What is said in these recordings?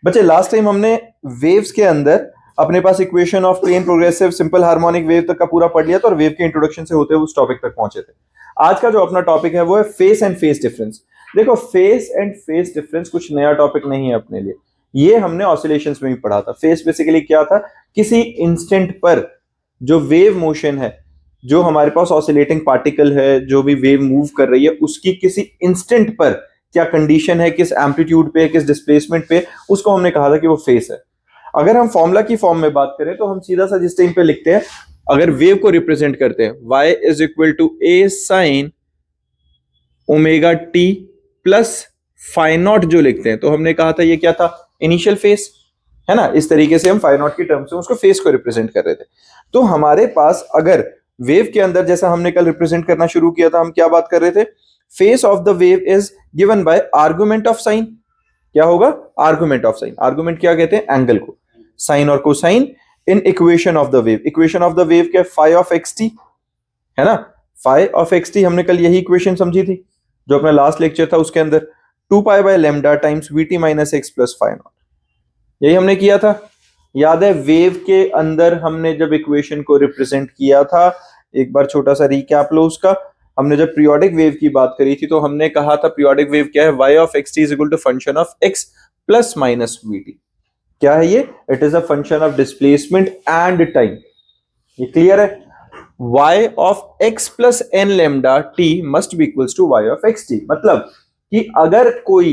बच्चे last time हमने waves के अंदर अपने पास equation of plane progressive simple harmonic wave तक का पूरा पढ़ लिया था और वेव के इंट्रोडक्शन से होते हुए उस टॉपिक तक पहुंचे थे। आज का जो अपना टॉपिक है वो है फेस एंड फेस डिफरेंस। देखो फेस एंड फेस डिफरेंस कुछ नया टॉपिक नहीं है अपने लिए, ये हमने ऑसिलेशंस में भी पढ़ा था। फेस बेसिकली क्या था, किसी इंस्टेंट पर जो वेव मोशन है, जो हमारे पास ऑसिलेटिंग पार्टिकल है, जो भी वेव मूव कर रही है उसकी किसी इंस्टेंट पर क्या कंडीशन है, किस एम्पलीट्यूड पे, किस डिस्प्लेसमेंट पे, उसको हमने कहा था कि वो फेस है। अगर हम फॉर्मूला की फॉर्म में बात करें तो हम सीधा सा जिस टाइम पे लिखते हैं, अगर वेव को रिप्रेजेंट करते हैं y is equal to a sine omega t plus phi naught जो लिखते हैं, तो हमने कहा था ये क्या था, इनिशियल फेस है ना। इस तरीके से हम फाई नॉट की टर्म्स में उसको फेस को रिप्रेजेंट कर रहे थे। तो हमारे पास अगर वेव के अंदर, जैसा हमने कल रिप्रेजेंट करना शुरू किया था, हम क्या बात कर रहे थे, face of the wave is given bye argument of sign. क्या होगा, आर्गुमेंट ऑफ साइन। आर्गुमेंट क्या कहते हैं, एंगल को, साइन और cosine in equation of the wave. Equation of the wave क्या है, फाई ऑफ एक्स टी है ना। फाई ऑफ एक्स टी हमने कल यही इक्वेशन समझी थी जो अपना लास्ट लेक्चर था, उसके अंदर 2 pi by lambda times v t minus x plus phi naught, यही हमने किया था। याद है वेव के अंदर हमने जब इक्वेशन को रिप्रेजेंट किया था, एक बार छोटा सा रिकैप लो उसका। हमने जब पीरियोडिक वेव की बात करी थी तो हमने कहा था पीरियोडिक वेव क्या है, y of x t is equal to function of x plus minus v t. क्या है ये, it is a function of displacement and time. ये क्लियर है, y of x plus n lambda t must be equals to y of x t. मतलब कि अगर कोई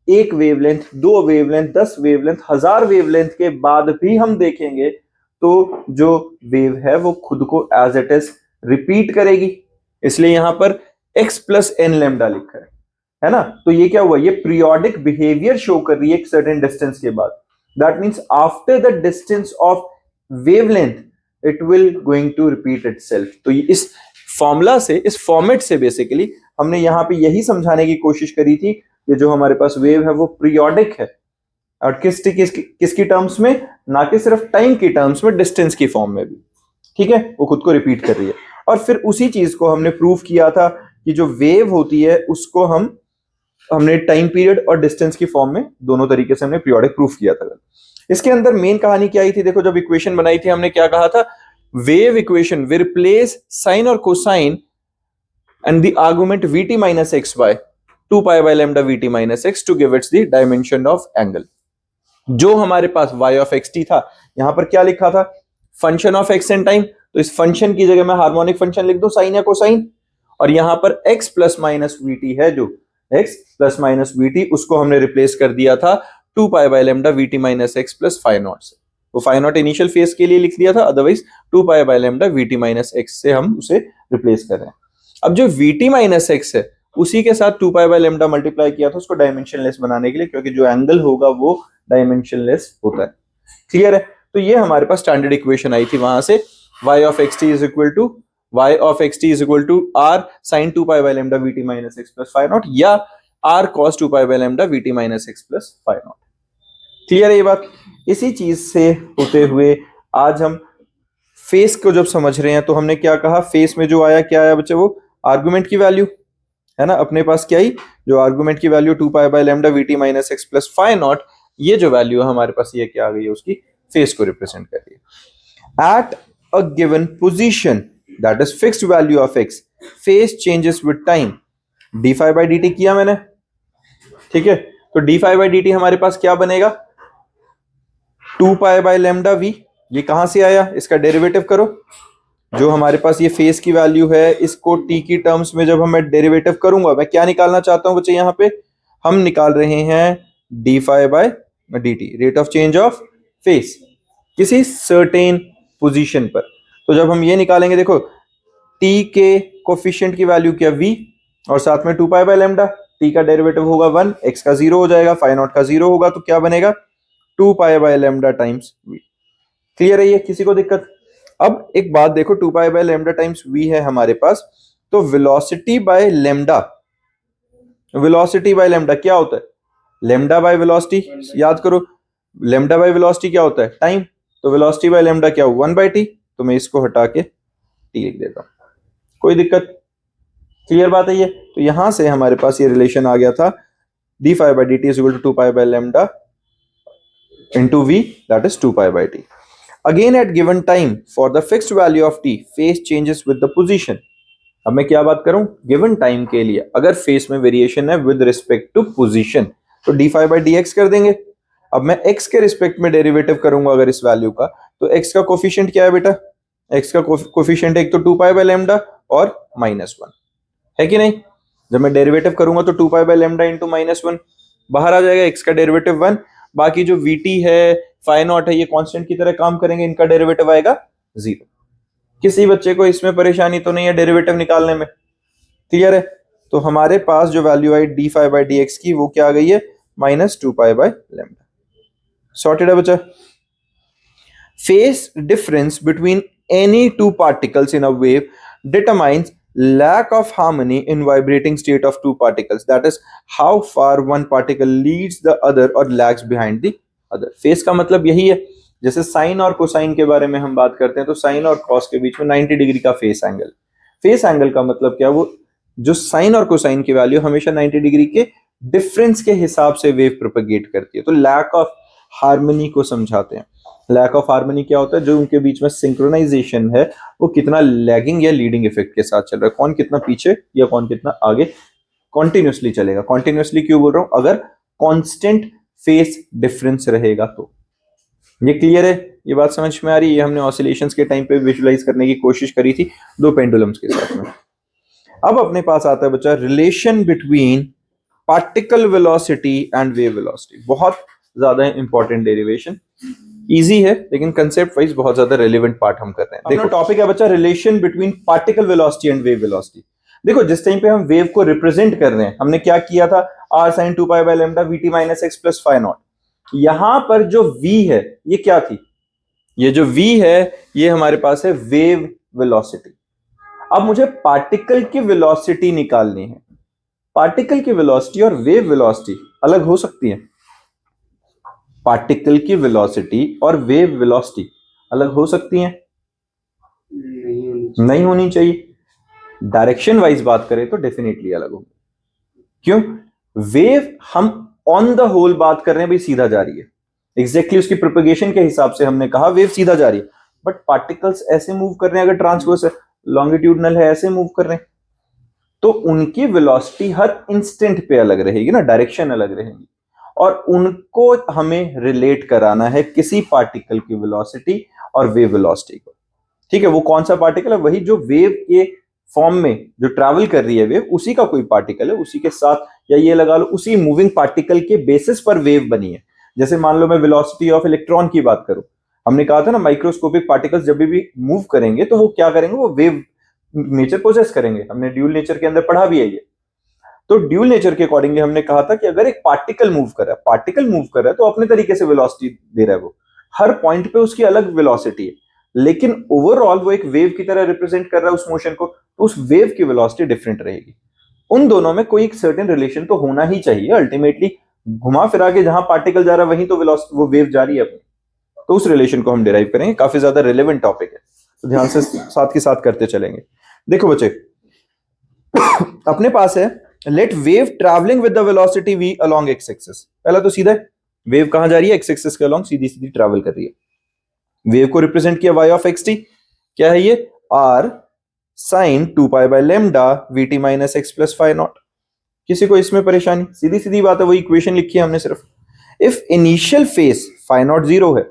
एक वेवलेंथ, 2 वेवलेंथ, 10 वेवलेंथ, 1000 वेवलेंथ के बाद भी हम देखेंगे तो जो वेव है वो खुद को एज इट इज रिपीट करेगी, इसलिए यहां पर x प्लस एन लेमडा लिखा है ना। तो ये क्या हुआ, ये पीरियोडिक बिहेवियर शो कर रही है एक सर्टेन डिस्टेंस के बाद। That means after the distance of wavelength it will going to repeat itself. तो इस फॉर्मूला से, इस फॉर्मेट से बेसिकली हमने यहां पे यही समझाने की कोशिश करी थी कि जो हमारे पास वेव है वो पीरियोडिक है, और किसकी टर्म्स में, ना कि सिर्फ टाइम की टर्म्स में, डिस्टेंस की फॉर्म में भी। ठीक है, वो खुद को रिपीट कर रही है। और फिर उसी चीज को हमने प्रूव किया था कि जो वेव होती है उसको हमने टाइम पीरियड और डिस्टेंस की फॉर्म में, दोनों तरीके से हमने पीरियोडिक प्रूफ किया था। इसके अंदर मेन कहानी क्या आई थी, देखो जब इक्वेशन बनाई थी हमने क्या कहा था, wave equation will replace sine और cosine and the argument vt minus x by 2 pi by lambda vt minus x to give its the dimension of angle। जो हमारे पास y ऑफ एक्स टी था, यहां पर क्या लिखा था, function of x and time. तो इस फंक्शन की जगह मैं हार्मोनिक फंक्शन लिख दूं, साइन या कोसाइन, और यहां पर x plus minus v t है, जो x plus minus v t, उसको हमने रिप्लेस कर दिया था 2 pi by lambda v t minus x plus phi naught से। वो फाई नॉट इनिशियल फेज के लिए लिख दिया था, otherwise 2 pi by lambda v t minus x से हम उसे रिप्लेस कर रहे हैं। अब जो वी टी माइनस एक्स है उसी के साथ 2 पाई बाय लेमडा मल्टीप्लाई किया था उसको डायमेंशनलेस बनाने के लिए, क्योंकि जो एंगल होगा वो डायमेंशनलेस होता है। क्लियर है, तो ये हमारे पास स्टैंडर्ड इक्वेशन आई थी वहां से, y of x t is equal to r sin 2 pi by lambda vt minus x plus phi naught, या r cos 2 pi by lambda vt minus x plus phi naught. Clear है ये बात। इसी चीज से होते हुए आज हम फेस को जब समझ रहे हैं तो हमने क्या कहा, फेस में जो आया, क्या आया बच्चे, वो आर्गुमेंट की वैल्यू है ना। अपने पास क्या आई, जो आर्गुमेंट की value 2 pi by lambda vt minus x plus phi naught, ये जो वैल्यू है हमारे पास, ये क्या आ गई है, उसकी फेस को रिप्रेजेंट कर रही है। At a given position that is fixed value of x, phase changes with time, d phi by D t किया मैंने। ठीक है, तो d phi by D t हमारे पास क्या बनेगा, 2 पाई बाय लेमडा v। ये कहां से आया, इसका डेरिवेटिव करो। जो हमारे पास ये फेस की वैल्यू है, इसको t की टर्म्स में जब मैं डेरिवेटिव करूंगा, मैं क्या निकालना चाहता हूं बच्चे, यहां पे हम निकाल रहे हैं d phi by d t, rate of change of phase किसी सर्टेन पोजीशन पर। तो जब हम ये निकालेंगे, देखो t के कोफिशिएंट की वैल्यू क्या, v, और साथ में 2 पाई बाय लेमडा, t का डेरिवेटिव होगा 1, x का 0 हो जाएगा, फाई नॉट का 0 होगा, तो क्या बनेगा 2 pi by lambda times v। Clear है ये, किसी को दिक्कत। अब एक बात देखो, 2 pi by lambda times v है हमारे पास, तो velocity by lambda, velocity by lambda क्या होता है, लेमडा बाय वेलोसिटी, याद करो लेमडा बाय वेलोसिटी क्या होता है, टाइम। तो वेलोसिटी बाय लेमडा क्या हो, 1 बाय टी, तो मैं इसको हटा के टी लिख देता हूं, कोई दिक्कत। क्लियर बात है ये। तो यहां से हमारे पास ये रिलेशन आ गया था, d phi by d T is equal to 2 pi by lambda into v, that is 2 pi by t. Again at given time for the fixed value of t, phase changes with the position. अब मैं क्या बात करूं, given time के लिए अगर face में variation है विद रिस्पेक्ट टू पोजीशन तो d phi by d x कर देंगे। अब मैं x के रिस्पेक्ट में डेरिवेटिव करूंगा अगर इस वैल्यू का, तो x का कोफिशिएंट क्या है बेटा, x का कोफिशिएंट एक तो 2 पाई बाय लैम्डा और -1 है कि नहीं। जब मैं डेरिवेटिव करूंगा तो 2 पाई बाय लैम्डा इंटू -1 बाहर आ जाएगा, x का डेरिवेटिव 1, बाकी जो vt है फाई नॉट है ये कांस्टेंट की तरह काम करेंगे, इनका डेरिवेटिव आएगा 0। किसी बच्चे को इसमें परेशानी तो नहीं है डेरिवेटिव निकालने में, क्लियर है। तो हमारे पास जो वैल्यू आई d phi by d x की वो क्या आ गई है, -2 पाई बाय लैम्डा। सॉर्टेड है बच्चा। Phase difference between any two particles in a wave determines lack of harmony in vibrating state of two particles, that is how far one particle leads the other or lags behind the other. Face का मतलब यही है, जैसे sign और cosine के बारे में हम बात करते हैं तो साइन और कॉस के बीच में 90 डिग्री का फेस एंगल। फेस एंगल का मतलब क्या, वो जो साइन और कोसाइन की वैल्यू हमेशा 90 डिग्री के डिफरेंस के हिसाब से वेव प्रोपेगेट करती है, तो लैक ऑफ हार्मनी को समझाते हैं। लैक ऑफ हार्मनी क्या होता है, जो उनके बीच में सिंक्रोनाइजेशन है वो कितना लैगिंग या लीडिंग इफेक्ट के साथ चल रहा है, कौन कितना पीछे या कौन कितना आगे कॉन्टिन्यूसली चलेगा। कॉन्टिन्यूसली क्यों बोल रहा हूं, अगर कांस्टेंट फेस डिफरेंस रहेगा तो। ये क्लियर है, ये बात समझ में आ रही है। ये हमने ऑसिलेशंस के टाइम पे विजुलाइज करने की कोशिश करी थी दो पेंडुलम्स के साथ में। अब अपने पास आता है बच्चा relation between particle velocity and wave velocity. बहुत ज्यादा इंपॉर्टेंट डेरिवेशन, इजी है लेकिन कंसेप्ट वाइज बहुत ज्यादा रेलेवेंट पार्ट हम कर रहे हैं। देखो टॉपिक है बच्चा relation between particle velocity and wave velocity. देखो जिस टाइम पे हम वेव को रिप्रेजेंट कर रहे हैं, हमने क्या किया था, r sin 2 pi by lambda vt minus x plus phi naught. यहां पर जो v है ये क्या थी, ये जो v है ये हमारे पास है वेव वेलोसिटी। अब मुझे पार्टिकल की वेलोसिटी निकालनी है। पार्टिकल की वेलोसिटी और वेव वेलोसिटी अलग हो सकती है, पार्टिकल की वेलोसिटी और वेव वेलोसिटी अलग हो सकती हैं, नहीं होनी चाहिए। डायरेक्शन वाइज बात करें तो डेफिनेटली अलग होगी। क्यों, वेव हम ऑन द होल बात कर रहे हैं भाई सीधा जा रही है, एग्जैक्टली उसकी प्रोपेगेशन के हिसाब से हमने कहा वेव सीधा जा रही है, बट पार्टिकल्स ऐसे मूव कर रहे हैं, अगर ट्रांसवर्स है, लॉन्गिट्यूडनल है, ऐसे मूव कर रहे हैं, तो उनकी वेलोसिटी हर इंस्टेंट पे अलग रहेगी ना, डायरेक्शन अलग रहेगी, और उनको हमें रिलेट कराना है किसी पार्टिकल की वेलोसिटी और वेव वेलोसिटी को। ठीक है, वो कौन सा पार्टिकल है, वही जो वेव के फॉर्म में जो ट्रैवल कर रही है वेव, उसी का कोई पार्टिकल है, उसी के साथ, या ये लगा लो उसी मूविंग पार्टिकल के बेसिस पर वेव बनी है। जैसे मान लो मैं वेलोसिटी ऑफ इलेक्ट्रॉन की बात करूं, हमने कहा था ना माइक्रोस्कोपिक पार्टिकल्स जब भी मूव करेंगे तो वो क्या करेंगे, वो वेव नेचर पोजेस करेंगे। हमने ड्यूल नेचर के अंदर पढ़ा भी है ये। तो ड्यूल नेचर के अकॉर्डिंगली हमने कहा था कि अगर एक पार्टिकल मूव कर रहा है, पार्टिकल मूव कर रहा है तो अपने तरीके से वेलोसिटी दे रहा है, वो हर पॉइंट पे उसकी अलग वेलोसिटी है, लेकिन ओवरऑल वो एक वेव की तरह रिप्रेजेंट कर रहा है उस मोशन को, तो उस वेव की वेलोसिटी डिफरेंट रहेगी। उन दोनों में कोई एक सर्टेन रिलेशन तो होना ही चाहिए। अल्टीमेटली घुमा फिरा के जहां पार्टिकल जा रहा है वहीं तो वेलोसिटी, वो वेव जा रही है अपनी, तो उस रिलेशन को हम डिराइव करेंगे। काफी ज्यादा रिलेवेंट टॉपिक है, तो ध्यान से साथ के साथ करते चलेंगे। देखो बच्चे अपने पास है let wave travelling with the velocity v along x axis. पहला तो सीधा वेव कहां जा रही है, x एक्सिस के अलोंग सीधी सीधी ट्रैवल कर रही है। वेव को रिप्रेजेंट किया y ऑफ xt, क्या है ये, r sin 2 pi by lambda vt minus x plus phi naught. किसी को इसमें परेशानी, सीधी सीधी बात है, वो इक्वेशन लिखी है हमने सिर्फ। If initial phase phi naught zero है,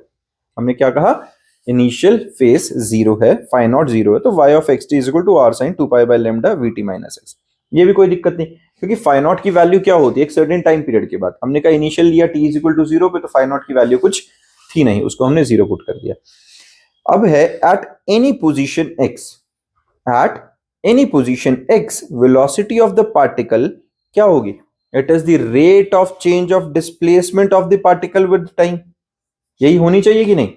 हमने क्या कहा, इनिशियल फेस जीरो है, फाई नॉट जीरो है, तो y of xt is equal to r sin 2 pi by lambda vt minus x। ये भी कोई दिक्कत नहीं, क्योंकि फाई नॉट की वैल्यू क्या होती है एक सर्टेन टाइम पीरियड के बाद। हमने कहा इनिशियल लिया t is equal to zero पे, तो फाई नॉट की वैल्यू कुछ थी नहीं, उसको हमने जीरो पुट कर दिया। अब है at any position x, at any position x velocity of the particle क्या होगी, it is the rate of change of displacement of the particle with time. यही होनी चाहिए कि नहीं,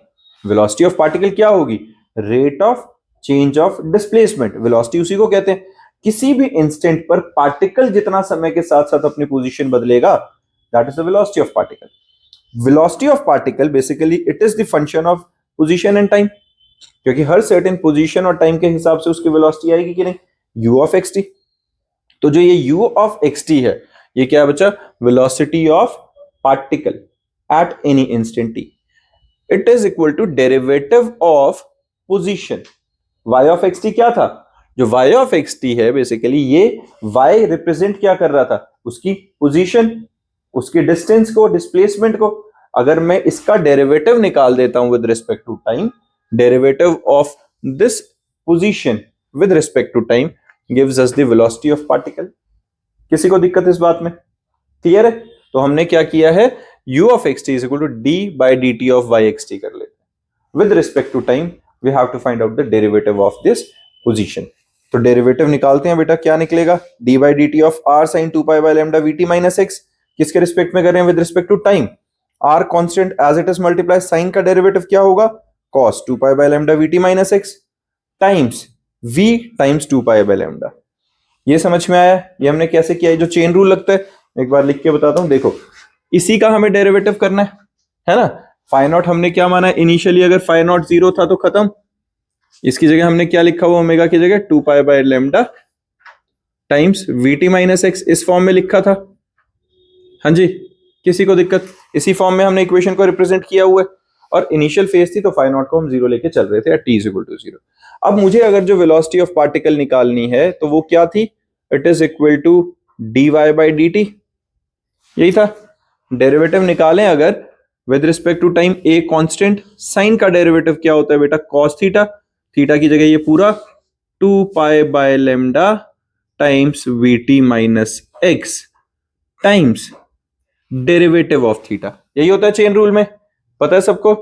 वेलोसिटी ऑफ पार्टिकल क्या होगी, rate of change of displacement. Velocity उसी को कहते हैं, किसी भी इंस्टेंट पर पार्टिकल जितना समय के साथ साथ अपनी पोजीशन बदलेगा, that is the velocity of particle. Velocity of particle basically it is the function of position and time, क्योंकि हर सर्टेन पोजीशन और टाइम के हिसाब से उसकी वेलोसिटी आएगी कि नहीं, u ऑफ xt। तो जो ये u ऑफ xt है, ये क्या है बच्चा, velocity of particle at any instant t. It is equal to derivative of position. y of xt क्या था? जो y of xt है बेसिकली ये y रिप्रेजेंट क्या कर रहा था? उसकी पोजीशन, उसकी डिस्टेंस को, डिस्प्लेसमेंट को. अगर मैं इसका डेरिवेटिव निकाल देता हूं with respect to time, derivative of this position with respect to time gives us the velocity of particle. किसी को दिक्कत इस बात में? क्लियर है? तो हमने क्या किया है, u of xt is equal to d by dt of yxt कर लेते हैं. With respect to time, we have to find out the derivative of this position. तो डेरिवेटिव निकालते हैं बेटा, क्या निकलेगा? d by dt of r sin 2 pi by lambda vt minus x. किसके रिस्पेक्ट में कर रहे हैं? With respect to time. r constant as it is multiply sine का डेरिवेटिव क्या होगा? cos 2 pi by lambda vt minus x times v times 2 pi by lambda. ये समझ में आया? ये हमने कैसे किया है? जो चेन रूल लगता है, एक बार लिख के बताता हूं. देखो, इसी का हमें डेरिवेटिव करना है ना. फाई नॉट हमने क्या माना है इनिशियली? अगर फाई नॉट 0 था तो खत्म. इसकी जगह हमने क्या लिखा हुआ? ओमेगा की जगह 2 pi by lambda times VT minus x इस फॉर्म में लिखा था. हाँ जी, किसी को दिक्कत? इसी फॉर्म में हमने इक्वेशन को रिप्रेजेंट किया हुआ है और इनिशियल फेज थी तो फाई नॉट को हम 0 लेके चल रहे थे at t is equal to 0. अब मुझे अगर जो वेलोसिटी ऑफ पार्टिकल निकालनी है तो वो क्या थी? It is equal to dy by dt. यही था. डेरिवेटिव निकालें अगर with respect to time, a constant, sine का डेरिवेटिव क्या होता है बेटा? cos theta. थीटा की जगह ये पूरा 2 pi by lambda times vt minus x times derivative of theta. यही होता है चेन रूल में, पता है सबको.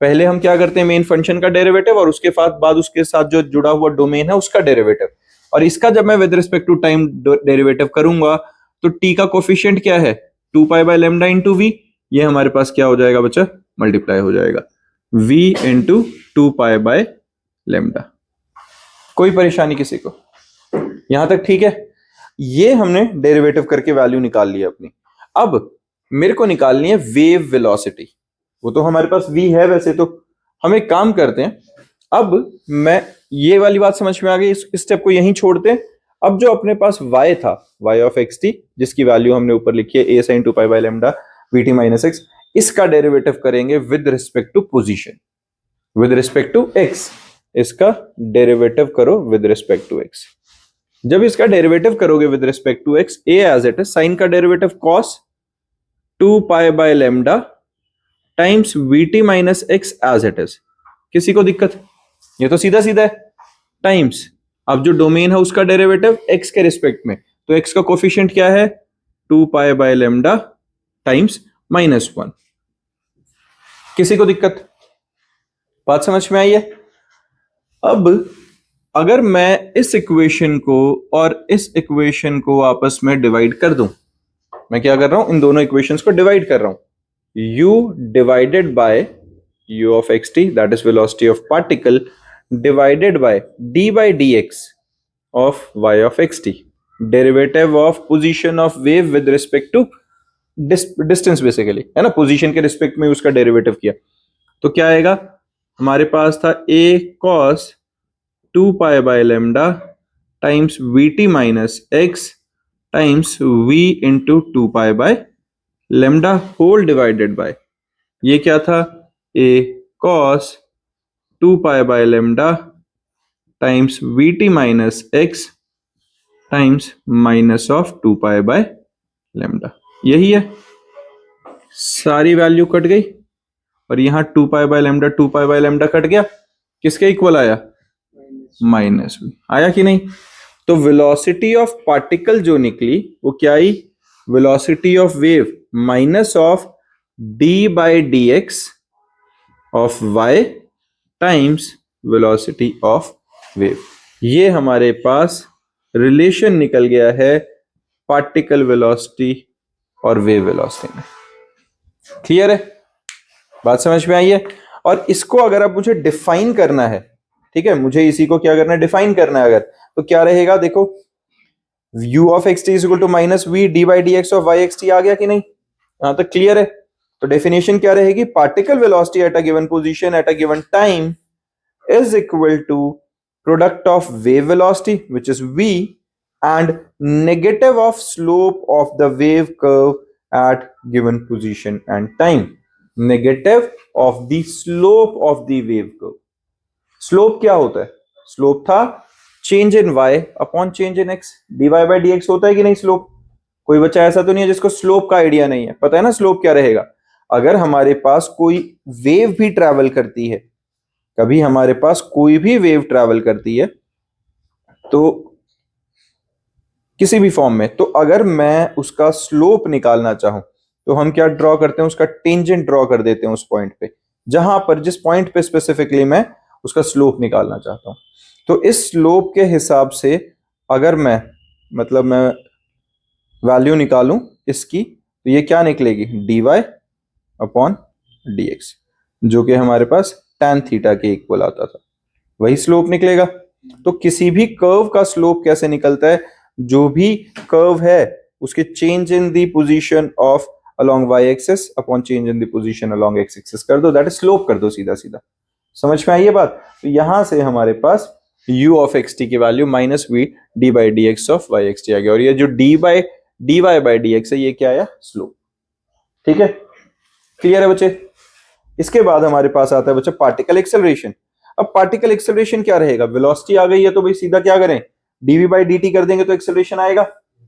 पहले हम क्या करते हैं? मेन फंक्शन का डेरिवेटिव और उसके बाद उसके साथ जो जुड़ा हुआ डोमेन है उसका डेरिवेटिव. और इसका जब मैं with respect to time derivative करूंगा तो t का कोफिशिएंट क्या है? 2 pi by lambda into v. ये हमारे पास क्या हो जाएगा बच्चा? मल्टीप्लाई हो जाएगा v into 2 pi by lambda. कोई परेशानी किसी को? यहां तक ठीक है? ये हमने डेरिवेटिव करके वैल्यू निकाल ली अपनी. अब मेरे को निकालनी है वेव वेलोसिटी. वो तो हमारे पास v है वैसे तो. हम एक काम करते हैं, अब मैं ये वाली बात समझ में आ गई, इस स्टेप को यहीं छोड़ते हैं. अब जो अपने पास y था, y ऑफ xt, जिसकी वैल्यू हमने ऊपर लिखी है a sin 2 pi by lambda vt minus x, इसका डेरिवेटिव करेंगे with respect to position, with respect to x. इसका डेरिवेटिव करो विद रिस्पेक्ट टू x. जब इसका डेरिवेटिव करोगे with respect to x, a as it is, sine का derivative cos 2 pi by lambda times vt minus x as it is. किसी को दिक्कत? ये तो सीधा सीधा है. टाइम्स अब जो डोमेन है उसका डेरिवेटिव x के रिस्पेक्ट में, तो x का कोफिशिएंट क्या है? 2 pi by lambda times minus 1. किसी को दिक्कत? बात समझ में आई है? अब अगर मैं इस इक्वेशन को और इस इक्वेशन को आपस में डिवाइड कर दूं, मैं क्या कर रहा हूं? इन दोनों इक्वेशंस को डिवाइड कर रहा हूं. u divided by u of xt, that is velocity of particle, divided by d by dx of y of xt, derivative of position of wave with respect to distance basically, है ना. Position के respect में उसका derivative किया तो क्या आएगा? हमारे पास था a cos 2 pi by lambda times vt minus x times v into 2 pi by lambda whole divided by, ये क्या था? a cos 2 pi by lambda times vt minus x times minus of 2 pi by lambda. यही है. सारी value cut गई और यहां 2 pi by lambda 2 pi by lambda cut गया. किसके इक्वल आया? Minus v. आया कि नहीं? तो वेलोसिटी ऑफ पार्टिकल जो निकली वो क्या आई? Velocity of wave minus of d by dx of y times velocity of wave. ये हमारे पास रिलेशन निकल गया है पार्टिकल वेलोसिटी और वेव वेलोसिटी में. क्लियर है? बात समझ में आई है? और इसको अगर अब मुझे डिफाइन करना है, ठीक है, मुझे इसी को क्या करना है? डिफाइन करना है अगर, तो क्या रहेगा? देखो, u of xt is equal to minus v d by dx of y xt. आ गया कि नहीं? यहां तक क्लियर है? तो डेफिनेशन क्या रहेगी? Particle velocity at a given position eight a given time is equal to product of wave velocity, which is v, and negative of slope of the wave curve at given position and time. Negative of the slope of the wave curve. Slope क्या होता है? Slope था change in y upon change in x, dy by dx होता है कि नहीं slope? कोई बच्चा ऐसा तो नहीं है जिसको स्लोप का आइडिया नहीं है? पता है ना स्लोप क्या रहेगा? अगर हमारे पास कोई वेव भी ट्रैवल करती है, कभी हमारे पास कोई भी वेव ट्रैवल करती है तो किसी भी फॉर्म में, तो अगर मैं उसका स्लोप निकालना चाहूं तो हम क्या ड्रॉ करते हैं? उसका टेंजेंट ड्रॉ कर देते हैं उस पॉइंट पे, जहां पर जिस पॉइंट पे स्पेसिफिकली मैं उसका स्लोप निकालना चाहता हूं। तो इस स्लोप के हिसाब से अगर मैं वैल्यू निकालूं इसकी, तो ये क्या निकलेगी? dy अपॉन dx, जो कि हमारे पास tan थीटा के इक्वल आता था, वही स्लोप निकलेगा। तो किसी भी कर्व का स्लोप कैसे निकलता है? जो भी कर्व है उसके change in the position of along y axis upon change in the position along x axis कर दो, दैट इज स्लोप कर दो सीधा सीधा। समझ में आई ये बात? तो यहां से हमारे पास u ऑफ xt की value minus v d by d x of y xt आ गया, और ये जो dy बाई dx है ये क्या आया? स्लोप। ठीक है, क्लियर है बच्चे? इसके बाद हमारे पास आता है बच्चा पार्टिकल एक्सेलरेशन। अब पार्टिकल एक्सेलरेशन क्या रहेगा? वेलोसिटी आ गई है तो भाई सीधा क्या करें? dv बाई dt कर देंगे तो एक्सेलरेशन आएगा।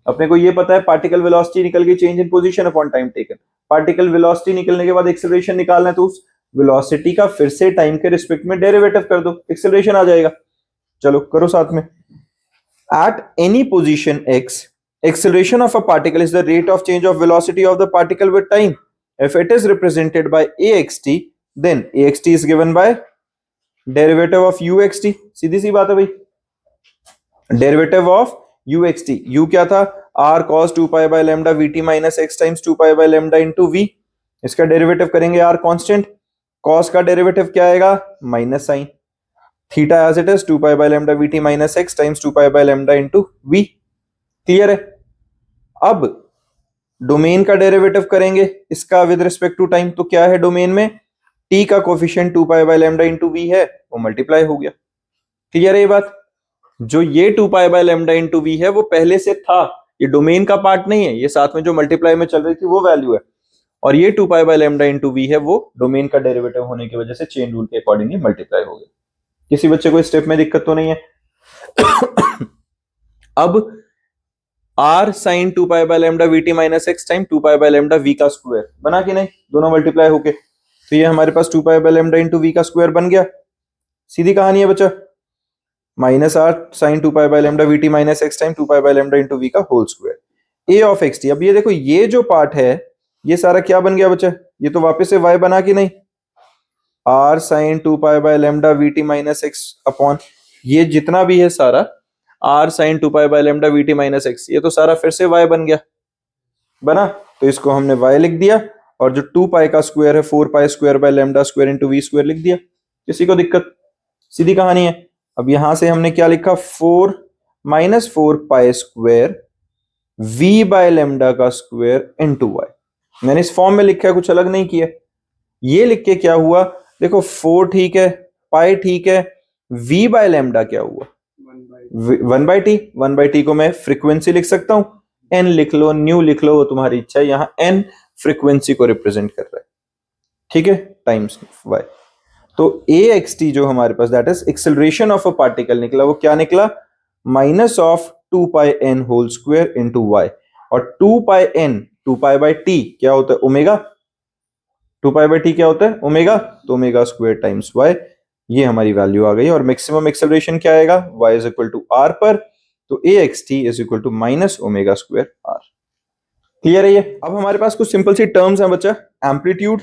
अपने को ये पता है पार्टिकल वेलोसिटी निकल गई change in position upon time taken. Particle velocity निकलने के बाद एक्सेलरेशन निकालना है तो उस वेलोसिटी का फिर से टाइम के रिस्पेक्ट में डेरिवेटिव कर दो, एक्सेलरेशन आ जाएगा। चलो करो साथ में। At any position x, acceleration of a particle is the rate of change of velocity of the particle with time. If it is represented by axt, then axt is given by derivative of uxt. सीधी सी बात है भाई, derivative of uxt। u क्या था? r cos 2 pi by lambda vt minus x times 2 pi by lambda into v। इसका derivative करेंगे, r constant, cos का derivative क्या आएगा? Minus sine, theta as it is 2 pi by lambda vt minus x times 2 pi by lambda into v। Clear है? अब domain का derivative करेंगे इसका विद रिस्पेक्ट टू टाइम, तो क्या है डोमेन में? t का coefficient 2 pi by lambda into v है, वो मल्टीप्लाई हो गया। क्लियर है ये बात? जो ये 2 pi by lambda into v है वो पहले से था, ये डोमेन का पार्ट नहीं है, ये साथ में जो मल्टीप्लाई में चल रही थी वो वैल्यू है। और ये 2 pi by lambda into v है वो डोमेन का डेरिवेटिव होने की वजह से चेन रूल के अकॉर्डिंगली मल्टीप्लाई हो गया। किसी बच्चे को स्टेप में दिक्कत तो नहीं है? अब r sin 2 pi by lambda vt minus x time 2 pi by lambda v का स्क्वायर बना कि नहीं? दोनों मल्टीप्लाई होके, तो ये हमारे पास 2 pi by lambda into v का स्क्वायर बन गया। सीधी कहानी है बच्चा, minus r sin 2 pi by lambda vt minus x time 2 pi by lambda into v का whole square a of xt। अब ये देखो ये जो पार्ट है ये सारा क्या बन गया बच्चा? ये तो वापस से y बना कि नहीं? r sin 2 pi by lambda vt minus x upon ये जितना भी है सारा r sin 2 pi by lambda vt minus x, ये तो सारा फिर से y बन गया, बना। तो इसको हमने y लिख दिया, और जो 2 पाई का स्क्वायर है 4 pi square by lambda square into v square लिख दिया। किसी को दिक्कत? सीधी कहानी है। अब यहां से हमने क्या लिखा? 4 minus 4 pi square v by lambda का स्क्वायर इंटू y। मैंने इस फॉर्म में लिखा है, कुछ अलग नहीं किया। ये लिख के क्या हुआ? देखो 4 ठीक है, पाई ठीक है, v बाय लैम्डा क्या हुआ? 1 बाई टी को मैं फ्रीक्वेंसी लिख सकता हूं, n लिख लो, न्यू लिख लो, वो तुम्हारी इच्छा है। यहां n फ्रीक्वेंसी को रिप्रेजेंट कर रहा है, ठीक है, टाइम्स y। तो axt जो हमारे पास that is acceleration of a particle निकला, वो क्या निकला? Minus of 2 pi n whole square into y। और 2 pi n 2 pi by t क्या होता है? ओमेगा। 2 पाई बाई टी क्या होता है? ओमेगा। तो ओमेगा स्क्वायर टाइम्स y, ये हमारी वैल्यू आ गई। और मैक्सिमम एक्सेलरेशन क्या आएगा? y is equal to r पर, तो axt is equal to minus omega square r। Clear है ये? अब हमारे पास कुछ सिंपल सी टर्म्स हैं बच्चा। एम्पलीट्यूड,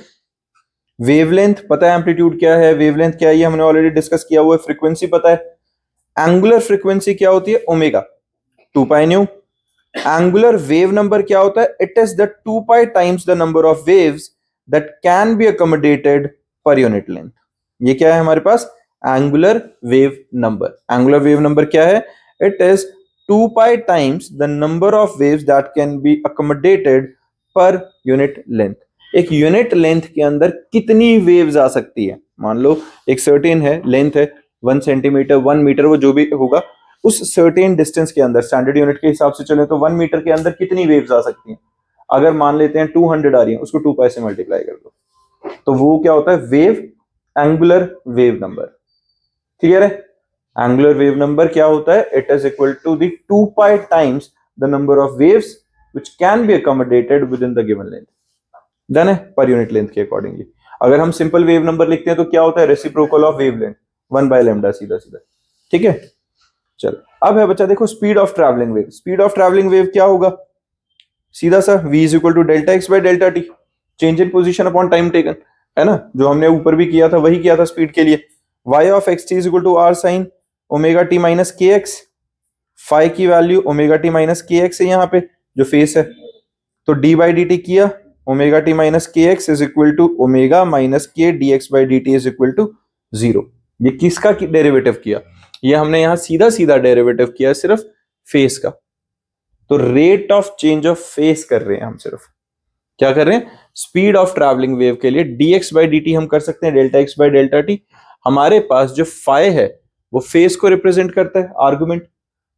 वेवलेंथ, पता है एम्पलीट्यूड क्या है, वेवलेंथ क्या है, ये हमने ऑलरेडी डिस्कस किया हुआ है। फ्रीक्वेंसी पता है, एंगुलर फ्रीक्वेंसी क्या होती है? Omega 2 pi nu. Angular wave number क्या होता है? It is the 2 pi times the number of waves that can be accommodated per unit length. ये क्या है हमारे पास? Angular wave number. Angular wave number क्या है? It is 2 pi times the number of waves that can be accommodated per unit length. एक unit length के अंदर कितनी वेव्स आ सकती है? मान लो एक सर्टेन है लेंथ है 1 सेंटीमीटर 1 मीटर, वो जो भी होगा, उस सर्टेन डिस्टेंस के अंदर स्टैंडर्ड यूनिट के हिसाब से चले तो 1 मीटर के अंदर कितनी वेव्स आ सकती हैं? अगर मान लेते हैं 200 आ रही है, उसको 2 पाई से मल्टीप्लाई कर दो, तो वो क्या होता है, wave angular wave number. Clear है? एंगुलर वेव नंबर क्या होता है, it is equal to the 2 pi times the number of waves which can be accommodated within the given length. Done है? पर यूनिट लेंथ के accordingly. अगर हम simple wave number लिखते हैं तो क्या होता है, reciprocal of wave length 1 by lambda, सीधा सीधा। ठीक है, चलो अब है बच्चा देखो speed of travelling wave. Speed of travelling wave क्या होगा, सीधा सा v is equal to delta x by delta t, change in position upon time taken, है ना, जो हमने ऊपर भी किया था वही किया था स्पीड के लिए। y of x t is equal to r sine omega t minus k x, phi की value omega t minus k x है यहाँ पे जो फेस है, तो डी बाई डी टी किया, omega t minus k x is equal to omega minus के D x by D T is equal to 0। ये किसका डेरिवेटिव किया, ये हमने यहाँ सीधा सीधा डेरिवेटिव किया सिर्फ फेस का। तो rate of change of face कर रहे हैं हम, सिर्फ क्या कर रहे हैं, स्पीड ऑफ ट्रैवलिंग वेव के लिए dx बाई डी हम कर सकते हैं delta x by delta T. हमारे पास जो फाई है वो फेस को रिप्रेजेंट करता है आर्गुमेंट,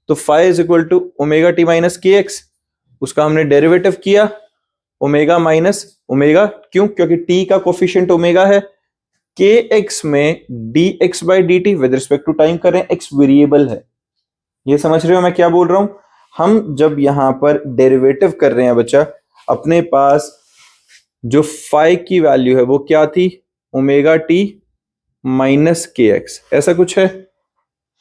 तो phi is equal to omega t minus k x, उसका हमने डेरिवेटिव किया ओमेगा माइनस ओमेगा, क्यों, क्योंकि टी का कोफिशिएंट ओमेगा है, के एक्स में d x by D t with respect to time करें, एक्स वेरिएबल है। ये समझ रहे हो मैं क्या बोल रहा हूं, हम जब यहां पर डेरिवेटिव कर रहे हैं बच्चा, अपने पास जो फाई की वैल्यू है वो क्या थी, omega t minus k x, ऐसा कुछ है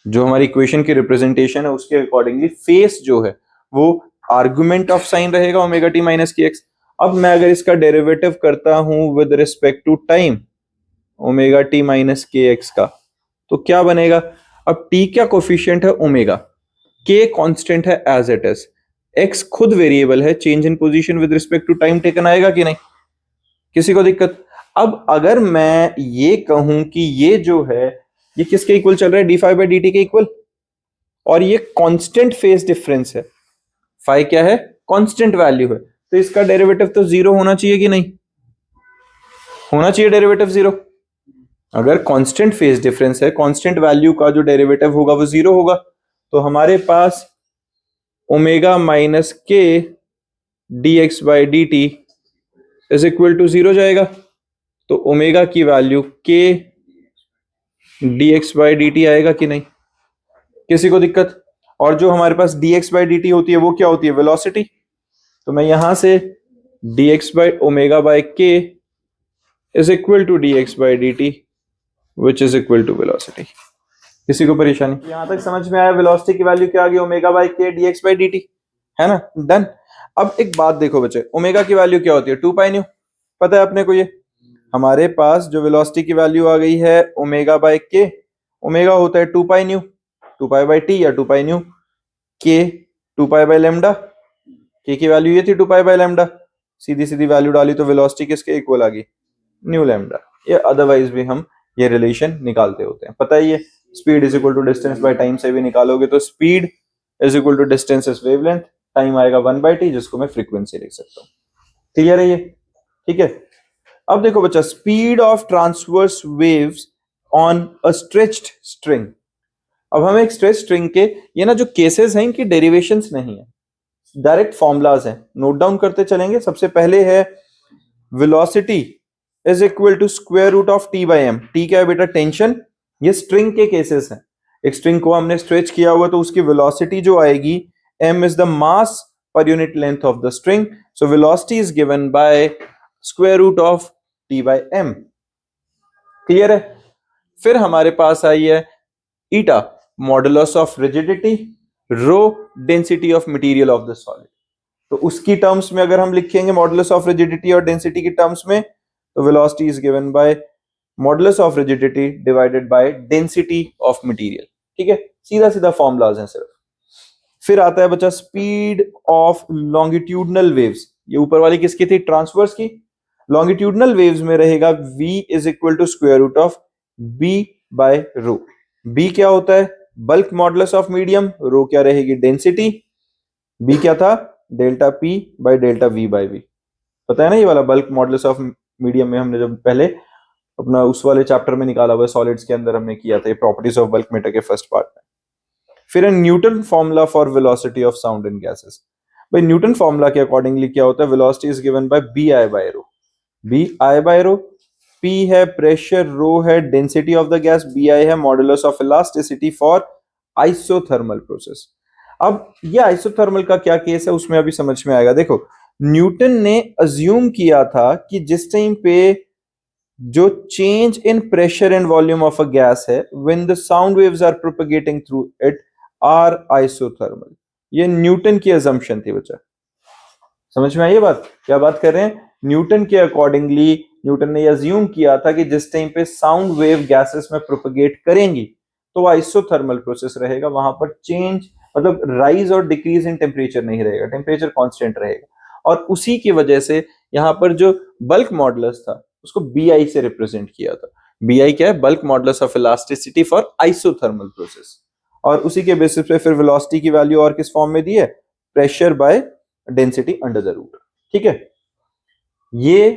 जो हमारी इक्वेशन की रिप्रेजेंटेशन है, उसके अकॉर्डिंगली फेस जो है वो आर्गुमेंट ऑफ साइन रहेगा omega t minus k x. अब मैं अगर इसका डेरिवेटिव करता हूं with respect to time omega t minus k x का, तो क्या बनेगा, अब टी क्या कोफिशिएंट है ओमेगा, के कांस्टेंट है एज इट इज, एक्स खुद वेरिएबल है, change in position with respect to time taken आएगा कि नहीं, किसी को दिक्कत। अब अगर मैं ये कहूं कि ये जो है ये किसके इक्वल चल रहा है, D five by D T के इक्वल, और ये कांस्टेंट फेज डिफरेंस है, फाई क्या है, कांस्टेंट वैल्यू है, तो इसका डेरिवेटिव तो 0 होना चाहिए कि नहीं, होना चाहिए डेरिवेटिव 0। अगर कांस्टेंट फेज डिफरेंस है, कांस्टेंट वैल्यू का जो डेरिवेटिव होगा वो 0 होगा, तो हमारे पास ओमेगा माइनस के D x by D T is equal to 0 जाएगा, तो ओमेगा की value K D x by D T आएगा कि नहीं, किसी को दिक्कत। और जो हमारे पास D x by D T होती है वो क्या होती है, वेलोसिटी, तो मैं यहां से d x by omega by k is equal to d x by D t which is equal to velocity. किसी को परेशानी, यहां तक समझ में आया, वेलोसिटी की वैल्यू क्या आ गई, ओमेगा बाई के D x by D T, है ना, डन। अब एक बात देखो बच्चे, ओमेगा की वैल्यू क्या होती है, 2 पाई न्यू, पता है अपने को ये, हमारे पास जो वेलोसिटी की वैल्यू आ गई है ओमेगा बाई के, ओमेगा होता है 2 pi new, 2 pi by T या 2 पाई न्यू, के 2 पाई बाई लैम्डा, के की वैल्यू ये थी 2 pi by lambda, Sidhi Sidhi value डाली तो वेलोसिटी किसके इक्वल आ गई, न्यू लैम्डा। ये अदरवाइज भी हम ये रिलेशन निकालते होते हैं, पता है, ये speed is equal to distance by time से भी निकालोगे तो speed is equal to distance is wavelength, time आएगा 1 बाई टी, जिसको मैं फ्रीक्वेंसी लिख सकता हूँ। क्लियर है ये, ठीक है। अब देखो बच्चा, speed of transverse waves on a stretched string. अब हम एक स्ट्रेच स्ट्रिंग के ये ना जो केसेस हैं इनकी डेरिवेशंस नहीं है, डायरेक्ट फॉर्मूलाज हैं, नोट डाउन करते चलेंगे। सबसे पहले है velocity is equal to square root of t by m, t क्या है बेटा, टेंशन, ये स्ट्रिंग के केसेस हैं, एक स्ट्रिंग को हमने स्ट्रेच किया हुआ तो उसकी वेलोसिटी जो आएगी, m is the mass per unit length of the string, so velocity is given by square root of t by m. Clear है। फिर हमारे पास आई है eta, modulus of rigidity, rho density of material of the solid, तो उसकी terms में अगर हम लिखेंगे मॉडुलस ऑफ रिजिडिटी और डेंसिटी की टर्म्स में, तो velocity is given by modulus of rigidity divided by density of material. ठीक है, सीधा सीधा फॉर्मूलाज हैं सिर्फ। फिर आता है बच्चा स्पीड ऑफ लॉन्गिट्यूडनल वेव्स, ये ऊपर वाली किसकी थी, ट्रांसवर्स की। लॉन्गिट्यूडनल वेव्स में रहेगा v is equal to square root of b by rho. b क्या होता है, bulk modulus of medium, rho क्या रहेगी, डेंसिटी, b क्या था, delta p by delta v by v, पता है ना, ये वाला बल्क मॉडुलस ऑफ मीडियम में हमने जब पहले अपना उस वाले चैप्टर में निकाला हुआ, सॉलिड्स के अंदर हमने किया था, ये प्रॉपर्टीज ऑफ बल्क मैटर के फर्स्ट पार्ट में। फिर है Newton formula for velocity of sound in gases. भाई न्यूटन फॉर्मूला के अकॉर्डिंगली क्या होता है, velocity is given by b i by rho, b i by rho P है प्रेशर, रो है density of the gas, BI है modulus of elasticity for isothermal process. अब ये आइसोथर्मल का क्या केस है उसमें अभी समझ में आएगा। देखो, न्यूटन ने अज्यूम किया था कि जिस टाइम पे जो change in pressure and volume of a gas है when the sound waves are propagating through it are isothermal, ये न्यूटन की अजम्पशन थी बच्चा। समझ में आई ये बात? क्या बात कर रहे हैं? न्यूटन के अकॉर्डिंगली न्यूटन ने अज्यूम किया था कि जिस टाइम पे साउंड वेव गैसेस में प्रोपेगेट करेंगी तो आइसोथर्मल प्रोसेस रहेगा, वहां पर चेंज मतलब राइज और डिक्रीज इन टेम्परेचर नहीं रहेगा, टेम्परेचर कांस्टेंट रहेगा। और उसी की वजह से यहां पर जो बल्क मॉडुलस था उसको BI से रिप्रेजेंट किया था। BI क्या है? Bulk modulus of elasticity for isothermal process. और उसी के बेसिस पे फिर वेलोसिटी की वैल्यू और किस फॉर्म में दी है? Pressure by density under the root. ठीक है, ये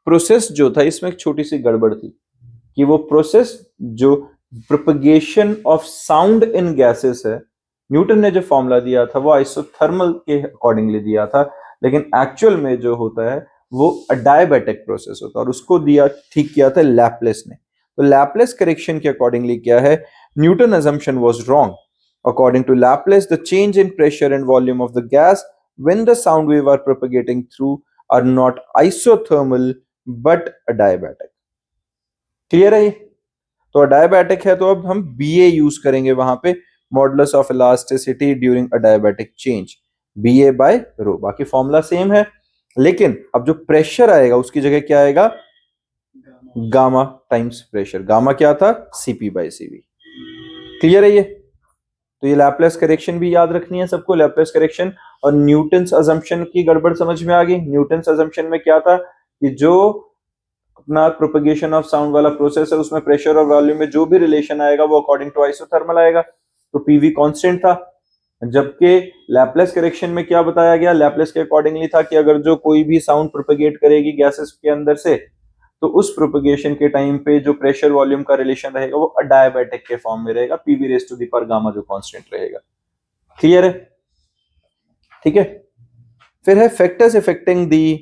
प्रोसेस जो था इसमें एक छोटी सी गड़बड़ थी कि वो प्रोसेस जो propagation of sound in gases है, न्यूटन ने जो फॉर्मूला दिया था वो आइसोथर्मल के अकॉर्डिंगली दिया था, लेकिन एक्चुअल में जो होता है वो अडायबैटिक प्रोसेस होता है और उसको दिया ठीक किया था लैपलेस ने। तो लैपलेस करेक्शन के अकॉर्डिंगली क्या है? Newton assumption was wrong. According to Laplace, the change in pressure and volume of the gas when the sound wave are propagating through are not isothermal but adiabatic. Clear है ये? तो अडायबैटिक है तो अब हम BA यूज करेंगे वहां पे, modulus of elasticity during adiabatic change, BA by rho. बाकी फॉर्मूला सेम है, लेकिन अब जो प्रेशर आएगा उसकी जगह क्या आएगा? Gamma times pressure. गामा क्या था? CP bye CV। क्लियर है ये? तो ये लैपलेस करेक्शन भी याद रखनी है सबको, लैपलेस करेक्शन। और न्यूटन्स अजम्पशन की गड़बड़ समझ में आ गई। न्यूटन्स अजम्पशन में क्या था कि जो अपना प्रोपगेशन ऑफ साउंड वाला प्रोसेस है उसमें प्रेशर और वॉल्यूम में जो भी रिलेशन आएगा वो अकॉर्डिंग टू आइसोथर्मल आएगा, तो PV कांस्टेंट था। जबकि लैपलेस करेक्शन में क्या बताया गया? लैपलेस के अकॉर्डिंगली था कि अगर जो कोई भी साउंड प्रोपगेट करेगी गैसेस के अंदर से तो उस प्रोपगेशन के टाइम पे जो प्रेशर वॉल्यूम का रिलेशन रहेगा वो अडायबैटिक के फॉर्म में रहेगा, PV raise to the power gamma जो कांस्टेंट रहेगा। क्लियर है? ठीक है, फिर है factors affecting the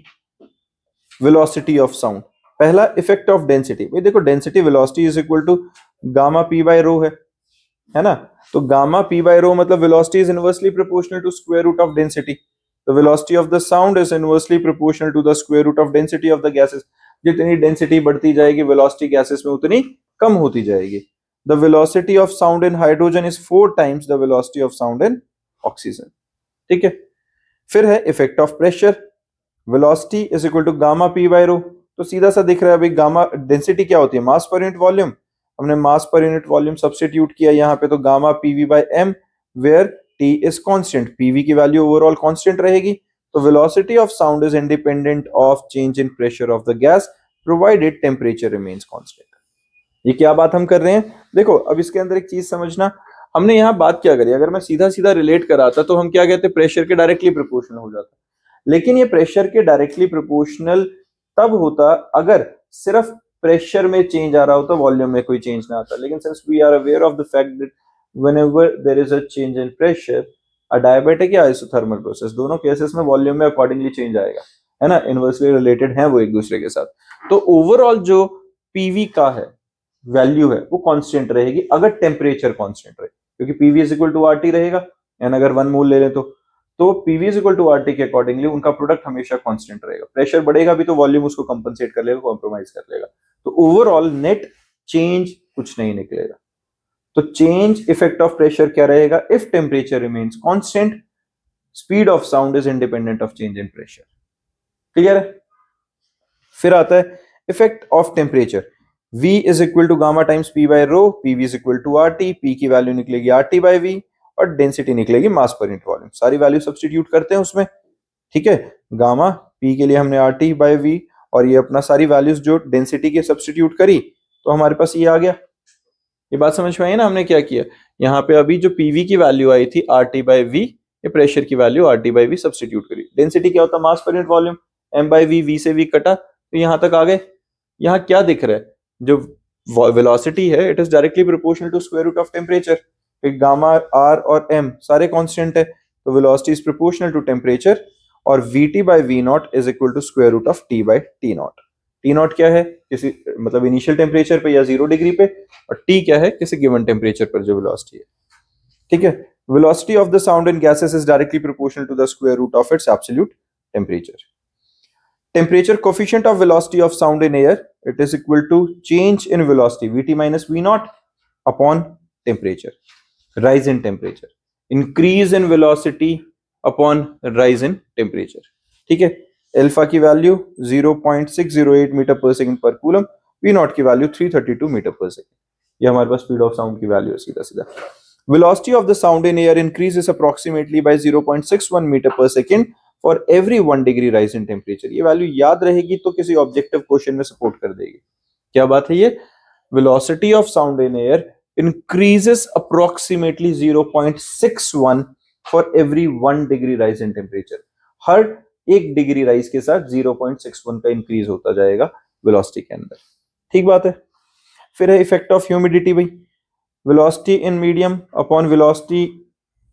velocity of sound. पहला इफेक्ट ऑफ डेंसिटी। भाई देखो, density velocity is equal to gamma P by rho है ना? तो गामा P बाय रो मतलब velocity is inversely proportional to square root of density. The velocity of the sound is inversely proportional to the square root of density of the gases. जितनी density बढ़ती जाएगी velocity gases में उतनी कम होती जाएगी। The velocity of sound in hydrogen is 4 times the velocity of sound in oxygen. ठीक है, फिर है effect of pressure. Velocity is equal to gamma P by rho. तो सीधा सा दिख रहा है भाई, गामा डेंसिटी क्या होती है? मास पर यूनिट वॉल्यूम। हमने मास पर यूनिट वॉल्यूम सब्स्टिट्यूट किया यहाँ पे, तो gamma PV by M where T is constant. PV की वैल्यू ओवरऑल कांस्टेंट रहेगी। तो velocity of sound is independent of change in pressure of the gas provided temperature remains constant. ये क्या बात हम कर रहे हैं? देखो, अब इसके अंदर एक चीज समझना, हमने यहाँ बात क्या करी? अगर मैं सीधा सीधा रिलेट कराता तो हम क्या कहते? प्रेशर के डायरेक्टली प्रोपोर्शनल हो जाता। लेकिन ये प्रेशर के डायरेक्टली प्रोपोर्शनल तब होता अगर सिर्फ प्रेशर में चेंज आ रहा होता, वॉल्यूम में कोई चेंज ना आता। लेकिन since we are aware of the fact that whenever there is a change in pressure, adiabatic या आइसोथर्मल प्रोसेस, दोनों केसेस में वॉल्यूम में अकॉर्डिंगली चेंज आएगा, है ना? इनवर्सली रिलेटेड है वो एक दूसरे के साथ। तो ओवरऑल जो PV का है वैल्यू है वो कांस्टेंट रहेगी अगर टेम्परेचर कांस्टेंट रहे, क्योंकि PV is equal to RT रहेगा। एंड अगर 1 मोल ले लें तो PV is equal to RT के अकॉर्डिंगली उनका प्रोडक्ट हमेशा कांस्टेंट रहेगा। प्रेशर बढ़ेगा भी तो वॉल्यूम उसको कंपनसेट कर लेगा, कॉम्प्रोमाइज कर लेगा। तो ओवरऑल नेट चेंज कुछ नहीं निकलेगा। तो चेंज इफेक्ट ऑफ प्रेशर क्या रहेगा? If temperature remains constant, speed of sound is independent of change in pressure. Clear है? फिर आता है effect of temperature. V is equal to gamma times P by rho. PV is equal to RT। P की value निकलेगी RT by V और density निकलेगी mass per unit volume. सारी value substitute करते हैं उसमें। ठीक है, गामा P के लिए हमने RT बाय V और ये अपना सारी वैल्यूज जो डेंसिटी के सब्स्टिट्यूट करी तो हमारे पास ये आ गया। ये बात समझ में आई ना? हमने क्या किया यहाँ पे? अभी जो PV की वैल्यू आई थी RT बाय V, ये प्रेशर की value RT by V substitute करी। डेंसिटी क्या होता? Mass per unit volume. M by V से V कटा तो यहां तक आ गए। यहाँ क्या दिख रहा है? जो वेलोसिटी है it is directly proportional to square root of temperature. Gamma R और M सारे कांस्टेंट है, तो velocity is proportional to temperature और VT by V naught is equal to square root of T by T naught. T naught क्या है, किसी मतलब initial temperature पे या 0 डिग्री पे, और टी क्या है, किसी गिवन टेम्परेचर पर जो वेलोसिटी है। ठीक है, velocity of the sound in gases is directly proportional to the square root of its absolute temperature. Temperature coefficient of velocity of sound in air, it is equal to change in velocity Vt minus V naught upon temperature, rise in temperature, increase in velocity upon rise in temperature। ठीक है, alpha की value 0.608 metre पर second पर coulomb, we not की value 332 metre पर second. ये हमारे पास speed of sound की वैल्यू है सीधा सीधा। Velocity of the sound in air increases approximately by 0.61 metre पर second for every 1 degree rise in temperature. ये वैल्यू याद रहेगी तो किसी ऑब्जेक्टिव क्वेश्चन में सपोर्ट कर देगी। क्या बात है ये, velocity of sound in air increases approximately 0.61 for every 1 degree rise in temperature. Her 1 degree rise के साथ 0.61 का इंक्रीज होता जाएगा वेलोसिटी के अंदर। ठीक बात है। फिर है इफेक्ट ऑफ ह्यूमिडिटी भाई, velocity in medium upon velocity.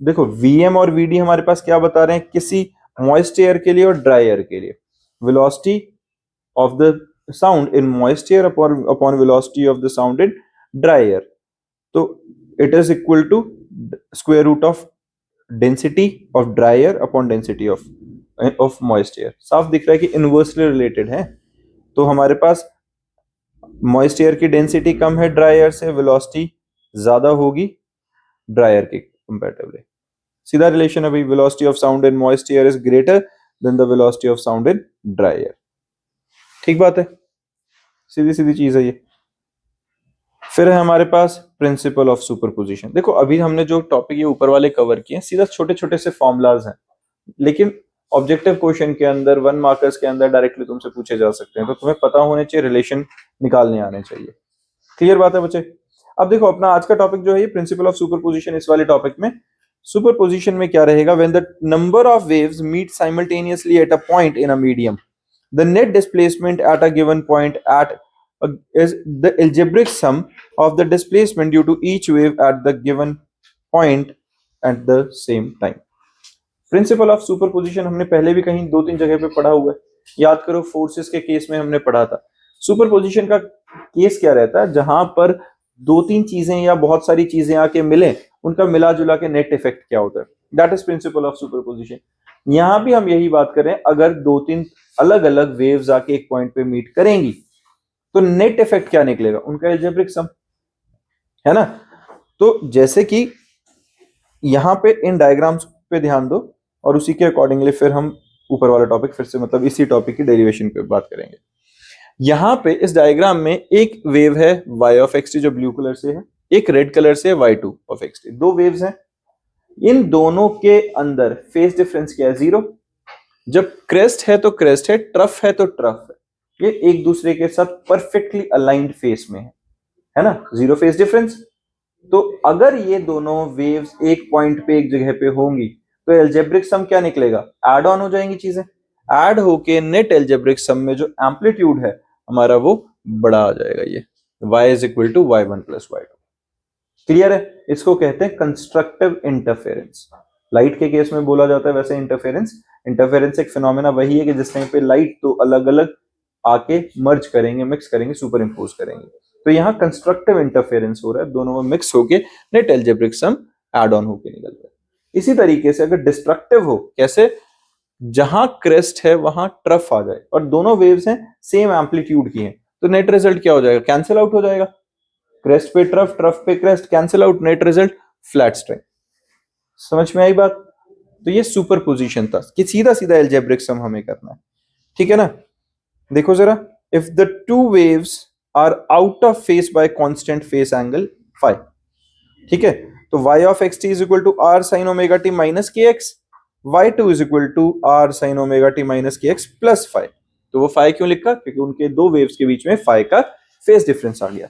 देखो वीएम और वीडी हमारे पास क्या बता रहे हैं, किसी मॉइस्ट एयर के लिए और ड्राई एयर के लिए, velocity of the sound in moist air upon velocity of the sound in dry air, तो it is equal to square root of density of dry air upon density of moist air. साफ दिख रहा है कि inversely related है। तो हमारे पास moist air की डेंसिटी कम है ड्राई एयर से, वेलोसिटी ज्यादा होगी ड्राई एयर के कंपैरेटिवली। सीधा रिलेशन है भाई, velocity of sound in moist air is greater than the velocity of sound in dry air. ठीक बात है, सीधी सीधी चीज है ये। फिर है हमारे पास प्रिंसिपल ऑफ सुपरपोजिशन। देखो अभी हमने जो टॉपिक ये ऊपर वाले कवर किए सीधा छोटे छोटे से फॉर्मूलाज हैं, लेकिन ऑब्जेक्टिव क्वेश्चन के अंदर 1 मार्कर्स के अंदर डायरेक्टली तुमसे पूछे जा सकते हैं, तो तुम्हें पता होने चाहिए, रिलेशन निकालने आने चाहिए। क्लियर बात है बच्चे। अब देखो अपना आज का टॉपिक जो है ये प्रिंसिपल ऑफ सुपरपोजिशन। इस वाले टॉपिक में सुपरपोजिशन में क्या रहेगा, when the number of waves meet simultaneously at a point in a medium, the net displacement at a given point at is the algebraic sum of the displacement due to each wave at the given point at the same time। Principle of superposition हमने पहले भी कहीं 2-3 जगह पे पढ़ा हुआ है। याद करो फोर्सेस के केस में हमने पढ़ा था। सुपरपोजिशन का केस क्या रहता है, जहां पर 2-3 चीजें या बहुत सारी चीजें आके मिले, उनका मिला जुला के नेट इफेक्ट क्या होता है, that is principle of superposition. यहां भी हम यही बात करें, अगर 2-3 अलग अलग वेव्स आके एक पॉइंट पे मीट करेंगी तो नेट इफेक्ट क्या निकलेगा, उनका अलजेब्रिक सम, है ना। तो जैसे कि यहां पे इन डायग्राम्स पे ध्यान दो और उसी के अकॉर्डिंगली फिर हम ऊपर वाला टॉपिक फिर से मतलब इसी टॉपिक की डेरिवेशन पे बात करेंगे। यहां पे इस डायग्राम में एक वेव है y ऑफ एक्स टी जो ब्लू कलर से है, एक रेड कलर से y2 ऑफ एक्स टी। दो वेव्स हैं, इन दोनों के अंदर फेस डिफरेंस क्या है, 0। जब क्रेस्ट है तो क्रेस्ट है, ट्रफ है तो ट्रफ है, ये एक दूसरे के साथ परफेक्टली अलाइंड फेस में है ना, 0 फेस डिफरेंस। तो अगर ये दोनों वेव्स एक पॉइंट पे एक जगह पे होंगी तो एल्जेब्रिक सम क्या निकलेगा, ऐड ऑन हो जाएंगी चीजें, ऐड होके नेट एल्जेब्रिक सम में जो एम्पलीट्यूड है हमारा वो बड़ा आ जाएगा, ये y is equal to y1 plus y2। Clear है, इसको कहते हैं कंस्ट्रक्टिव इंटरफेरेंस। लाइट के केस में बोला जाता है वैसे इंटरफेरेंस। इंटरफेरेंस एक फिनोमेना वही है कि जिस टाइम पे लाइट तो अलग अलग आके मर्ज करेंगे, मिक्स करेंगे, सुपर इंपोज करेंगे। तो यहाँ कंस्ट्रक्टिव इंटरफेरेंस हो रहा है, दोनों में मिक्स होके net algebraic sum add on होके निकल रहा है। इसी तरीके से अगर डिस्ट्रक्टिव हो, कैसे, जहां क्रेस्ट है वहां ट्रफ आ जाए और दोनों वेव्स हैं सेम एम्पलीट्यूड की हैं, तो नेट रिजल्ट क्या हो जाएगा, कैंसिल आउट हो जाएगा। क्रेस्ट पे ट्रफ, ट्रफ पे crest, cancel out, net result flat string. समझ में आई बात। तो ये सुपरपोजिशन था कि सीधा सीधा एल्जेब्रिक सम हमें करना है, ठीक है ना। देखो जरा, if the two waves are out of phase by constant phase angle phi, ठीक है, तो y of x t is equal to r sine omega t minus k x, y2 is equal to r sine omega t minus k x plus phi. तो वो phi क्यों लिखा, क्योंकि उनके दो वेव्स के बीच में फाई का फेस डिफरेंस आ गया।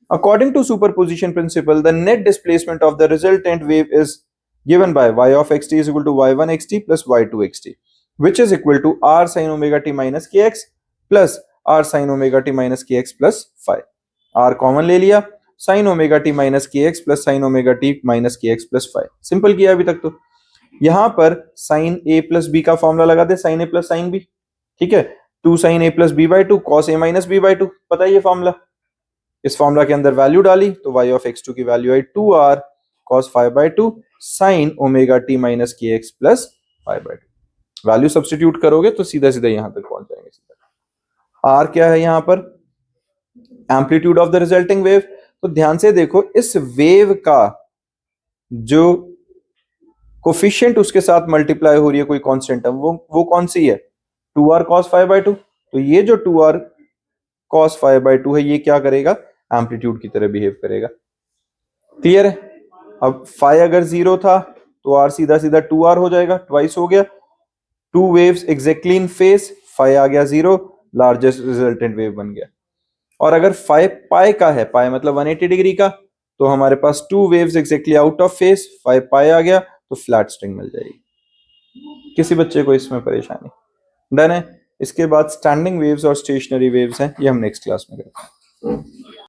According to superposition principle, the net displacement of the resultant wave is given by y of xt is equal to y1 xt plus y2 xt, which is equal to r sin omega t minus kx plus r sin omega t minus kx plus phi। r common ले लिया, sin omega t minus kx plus sin omega t minus kx plus phi। Simple किया अभी तक। तो यहां पर sin a plus b का formula लगा दे, sin a plus sin b, ठीक है। 2 sin a plus B by two cos A minus B by two, पता है ये फॉर्मूला। इस फॉर्मूला के अंदर वैल्यू डाली तो y ऑफ x2 की वैल्यू आई 2r cos 5/2 sin omega t minus k x plus 5/2। Value substitute करोगे तो सीधा सीधा यहां तक पहुंच जाएंगे। सीधा r क्या है यहां पर, amplitude of the resulting wave. तो ध्यान से देखो, इस वेव का जो कोफिशिएंट उसके साथ मल्टीप्लाई हो रही है कोई कांस्टेंट टर्म, वो कौन सी है, 2r cos 5/2। तो ये जो 2r cos 5/2 है, ये क्या करेगा, एम्पलीट्यूड की तरह बिहेव करेगा। क्लियर है। अब फाइ अगर जीरो था तो r सीधा सीधा 2r हो जाएगा, ट्वाइस हो गया। Two waves exactly in phase, phi आ गया जीरो, लार्जेस्ट रिजल्टेंट वेव बन गया। और अगर फाइ पाई का है, पाई मतलब 180 डिग्री का, तो हमारे पास two waves exactly out of phase, phi pi आ गया तो फ्लैट स्ट्रिंग मिल जाएगी। किसी बच्चे को इसमें परेशानी? डन है। इसके बाद स्टैंडिंग वेव्स और स्टेशनरी वेव्स हैं, ये हम नेक्स्ट क्लास में करते हैं।